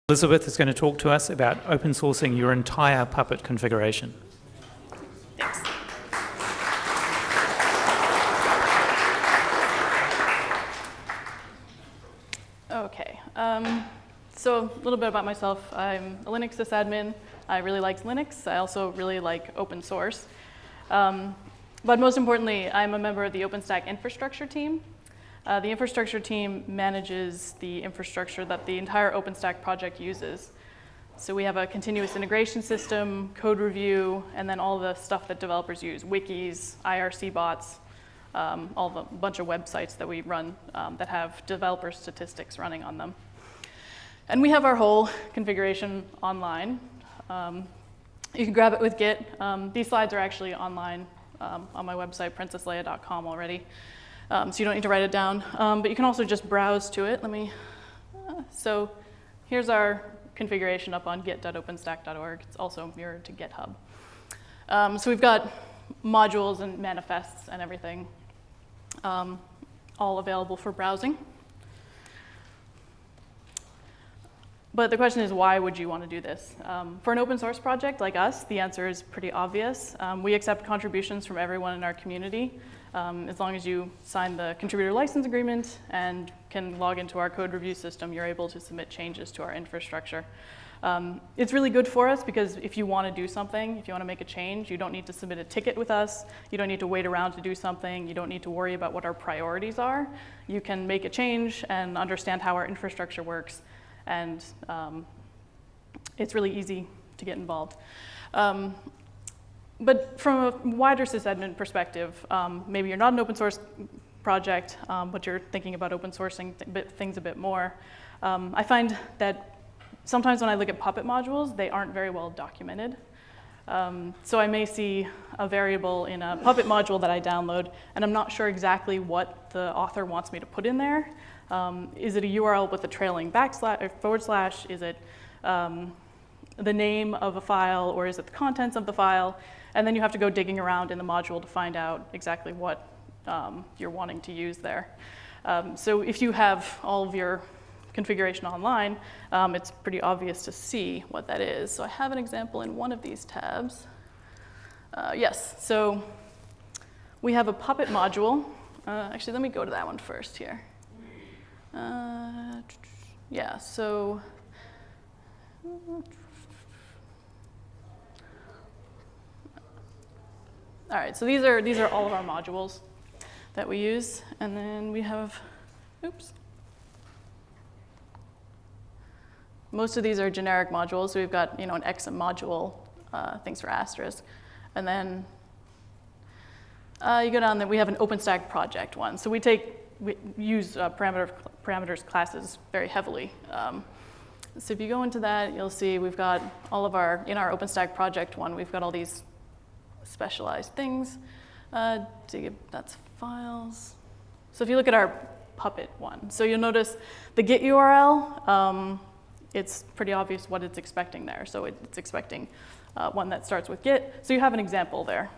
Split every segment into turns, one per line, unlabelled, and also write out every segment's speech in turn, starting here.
Elizabeth is going to talk to us about open sourcing your entire Puppet configuration.
Thanks. Okay, so a little bit about myself. I'm a Linux sysadmin. I really like Linux. I also really like open source. But most importantly, I'm a member of the OpenStack Infrastructure team. The infrastructure team manages the infrastructure that the entire OpenStack project uses. So we have a continuous integration system, code review, and then all the stuff that developers use, wikis, IRC bots, all the bunch of websites that we run that have developer statistics running on them. And we have our whole configuration online. You can grab it with Git. These slides are actually online on my website, princessleia.com already. So you don't need to write it down. But you can also just browse to it. So here's our configuration up on git.openstack.org. It's also mirrored to GitHub. So we've got modules and manifests and everything all available for browsing. But the question is, why would you want to do this? For an open source project like us, the answer is pretty obvious. We accept contributions from everyone in our community. As long as you sign the contributor license agreement and can log into our code review system, you're able to submit changes to our infrastructure. It's really good for us because if you want to do something, if you want to make a change, you don't need to submit a ticket with us. You don't need to wait around to do something. You don't need to worry about what our priorities are. You can make a change and understand how our infrastructure works. And it's really easy to get involved. But from a wider sysadmin perspective, maybe you're not an open source project, but you're thinking about open sourcing things a bit more. I find that sometimes when I look at Puppet modules, they aren't very well documented. So I may see a variable in a Puppet module that I download, and I'm not sure exactly what the author wants me to put in there. Is it a URL with a trailing backslash or forward slash? Is it the name of a file, or is it the contents of the file? And then you have to go digging around in the module to find out exactly what you're wanting to use there. So if you have all of your configuration online, it's pretty obvious to see what that is. So I have an example in one of these tabs. Yes, so we have a Puppet module. Actually, let me go to that one first here. Yeah, so all right, so these are all of our modules that we use, and then we have, oops. Most of these are generic modules, so we've got an exim module, things for asterisk, and then you go down there. We have an OpenStack project one, so we use parameters classes very heavily. So if you go into that, you'll see we've got all of in our OpenStack project one, we've got all these specialized things. That's files. So if you look at our Puppet one, so you'll notice the Git URL, it's pretty obvious what it's expecting there. So it's expecting one that starts with Git. So you have an example there.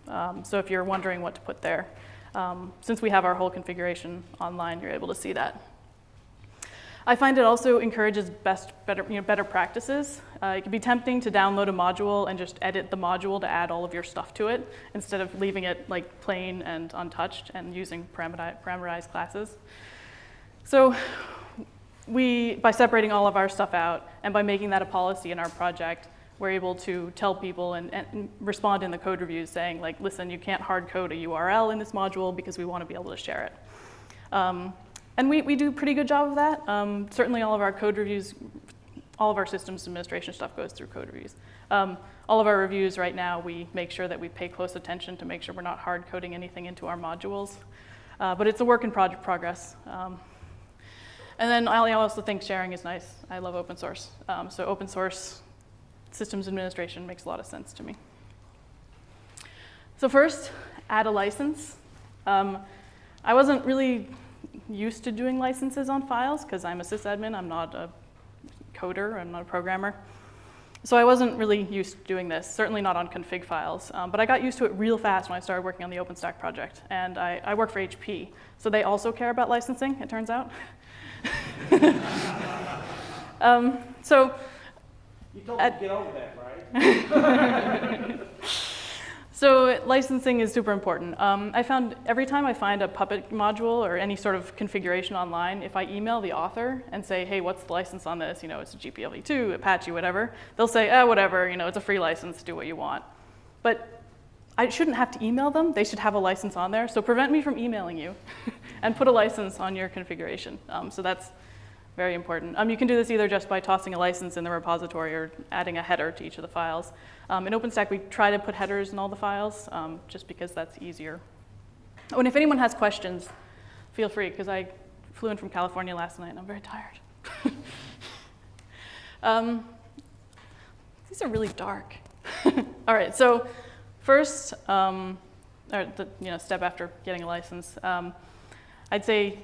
So if you're wondering what to put there, since we have our whole configuration online, you're able to see that. I find it also encourages better practices. It can be tempting to download a module and just edit the module to add all of your stuff to it, instead of leaving it like plain and untouched and using parameterized classes. So by separating all of our stuff out and by making that a policy in our project, we're able to tell people and respond in the code reviews saying, like, listen, you can't hard code a URL in this module because we want to be able to share it. And we do a pretty good job of that. Certainly all of our code reviews, all of our systems administration stuff goes through code reviews. All of our reviews right now, we make sure that we pay close attention to make sure we're not hard coding anything into our modules. But it's a work in progress. And then I also think sharing is nice. I love open source. So open source systems administration makes a lot of sense to me. So first, add a license. I wasn't really used to doing licenses on files because I'm a sysadmin. I'm not a coder. I'm not a programmer. So I wasn't really used to doing this, certainly not on config files. But I got used to it real fast when I started working on the OpenStack project. And I work for HP. So they also care about licensing, it turns out. So
You told me to get over that, right?
So licensing is super important. I found every time I find a Puppet module or any sort of configuration online, if I email the author and say, hey, what's the license on this? You know, it's a GPL-v2, Apache, whatever. They'll say, whatever, you know, it's a free license, do what you want. But I shouldn't have to email them. They should have a license on there. So prevent me from emailing you and put a license on your configuration. So that's very important. You can do this either just by tossing a license in the repository or adding a header to each of the files. In OpenStack, we try to put headers in all the files just because that's easier. Oh, and if anyone has questions, feel free, because I flew in from California last night and I'm very tired. These are really dark. All right, so first, step after getting a license, I'd say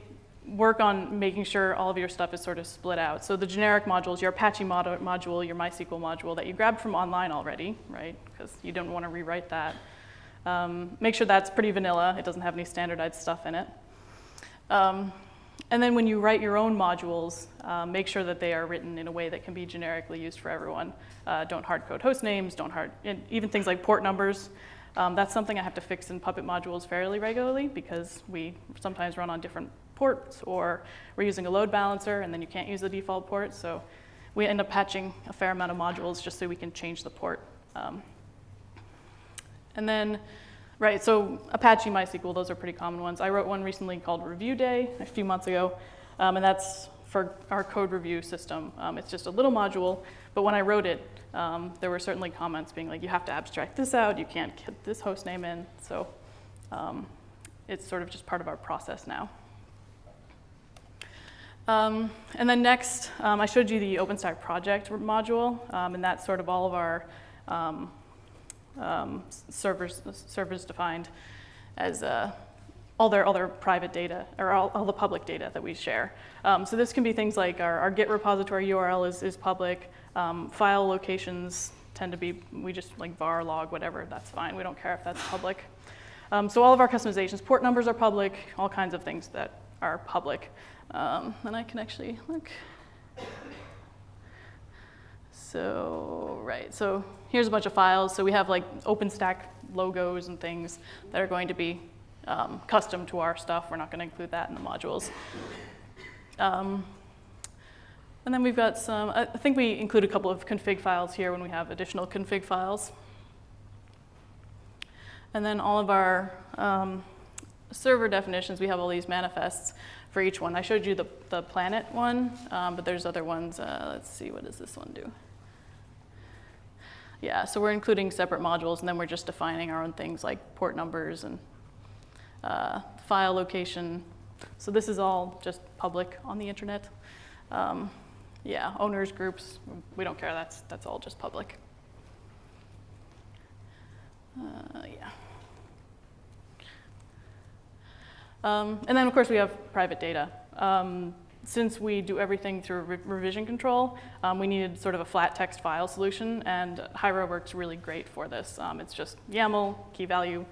work on making sure all of your stuff is sort of split out. So the generic modules, your Apache module, your MySQL module that you grabbed from online already, right? Because you don't want to rewrite that. Make sure that's pretty vanilla. It doesn't have any standardized stuff in it. And then when you write your own modules, make sure that they are written in a way that can be generically used for everyone. Don't hard code host names, even things like port numbers. That's something I have to fix in Puppet modules fairly regularly because we sometimes run on different ports, or we're using a load balancer and then you can't use the default port. So we end up patching a fair amount of modules just so we can change the port. And then, right, so Apache, MySQL, those are pretty common ones. I wrote one recently called Review Day a few months ago, and that's for our code review system. It's just a little module, but when I wrote it, there were certainly comments being like, you have to abstract this out, you can't get this host name in. So it's sort of just part of our process now. And then next, I showed you the OpenStack project module, and that's sort of all of our servers defined as all their private data, or all the public data that we share. So this can be things like our Git repository URL is public, file locations tend to be, we just like var, log, whatever, that's fine. We don't care if that's public. So all of our customizations, port numbers are public, all kinds of things that are public. And I can actually look. So, right, so here's a bunch of files. So we have like OpenStack logos and things that are going to be custom to our stuff. We're not going to include that in the modules. And then we've got some, I think we include a couple of config files here when we have additional config files. And then all of our server definitions, we have all these manifests for each one. I showed you the planet one, but there's other ones. Let's see, what does this one do? Yeah, so we're including separate modules, and then we're just defining our own things like port numbers and file location. So this is all just public on the internet. Yeah, owners, groups, we don't care. That's all just public. Yeah. And then, of course, we have private data. Since we do everything through revision control, we needed sort of a flat text file solution, and Hiera works really great for this. It's just YAML, key value,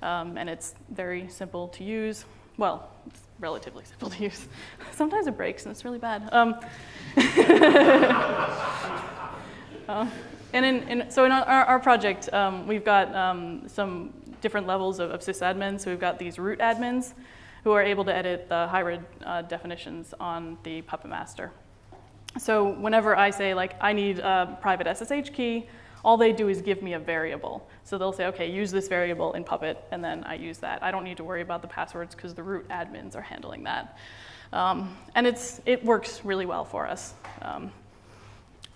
and it's very simple to use. Well, it's relatively simple to use. Sometimes it breaks, and it's really bad. So in our project, we've got some different levels of sysadmins. So we've got these root admins who are able to edit the Hiera definitions on the Puppet master. So whenever I say, like, I need a private SSH key, all they do is give me a variable. So they'll say, okay, use this variable in Puppet, and then I use that. I don't need to worry about the passwords because the root admins are handling that. And it works really well for us.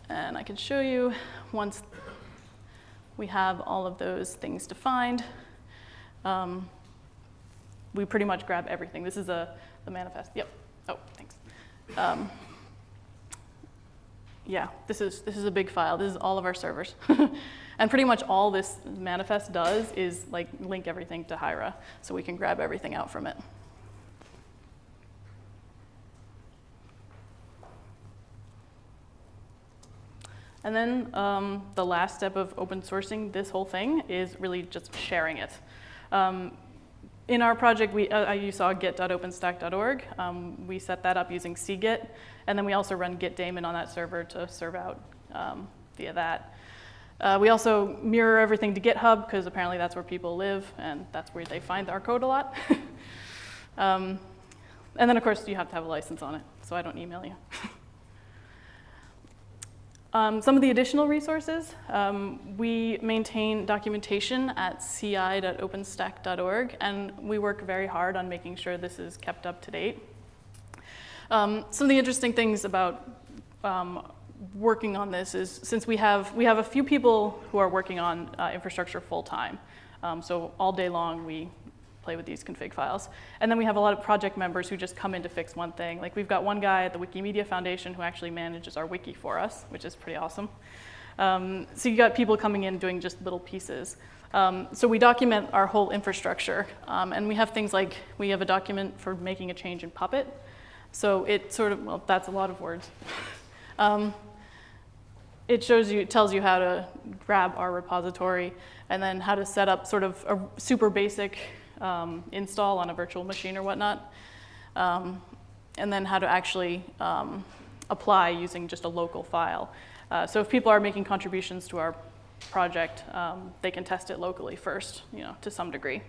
And I can show you once we have all of those things defined. We pretty much grab everything. This is the manifest. Yep. Oh, thanks. Yeah, this is a big file. This is all of our servers. And pretty much all this manifest does is like link everything to Hiera, so we can grab everything out from it. And then the last step of open sourcing this whole thing is really just sharing it. In our project, you saw git.openstack.org. We set that up using cgit, and then we also run git daemon on that server to serve out via that. We also mirror everything to GitHub, because apparently that's where people live, and that's where they find our code a lot. And then, of course, you have to have a license on it, so I don't email you. Some of the additional resources, we maintain documentation at ci.openstack.org, and we work very hard on making sure this is kept up to date. Some of the interesting things about working on this is, since we have a few people who are working on infrastructure full-time, so all day long we play with these config files. And then we have a lot of project members who just come in to fix one thing. Like, we've got one guy at the Wikimedia Foundation who actually manages our wiki for us, which is pretty awesome. So you got people coming in doing just little pieces. So we document our whole infrastructure, and we have things like, we have a document for making a change in Puppet. So it sort of, well, that's a lot of words. It tells you how to grab our repository, and then how to set up sort of a super basic install on a virtual machine or whatnot, and then how to actually apply using just a local file. So if people are making contributions to our project, they can test it locally first, to some degree.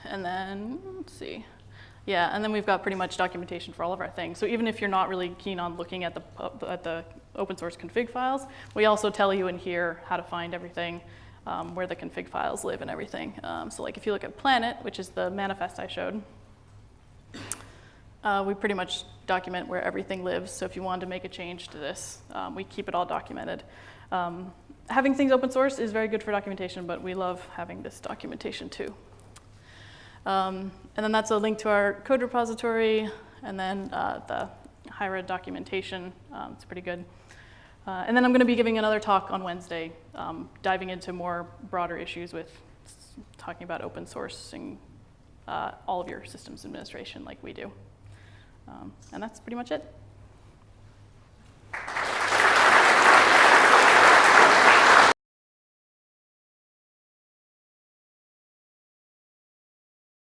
And then, let's see. Yeah, and then we've got pretty much documentation for all of our things. So even if you're not really keen on looking at the open source config files, we also tell you in here how to find everything, where the config files live and everything. So like if you look at Planet, which is the manifest I showed, we pretty much document where everything lives. So if you wanted to make a change to this, we keep it all documented. Having things open source is very good for documentation, but we love having this documentation too. And then that's a link to our code repository, and then the Hiera documentation. It's pretty good. And then I'm going to be giving another talk on Wednesday, diving into more broader issues with talking about open sourcing all of your systems administration like we do. And that's pretty much it.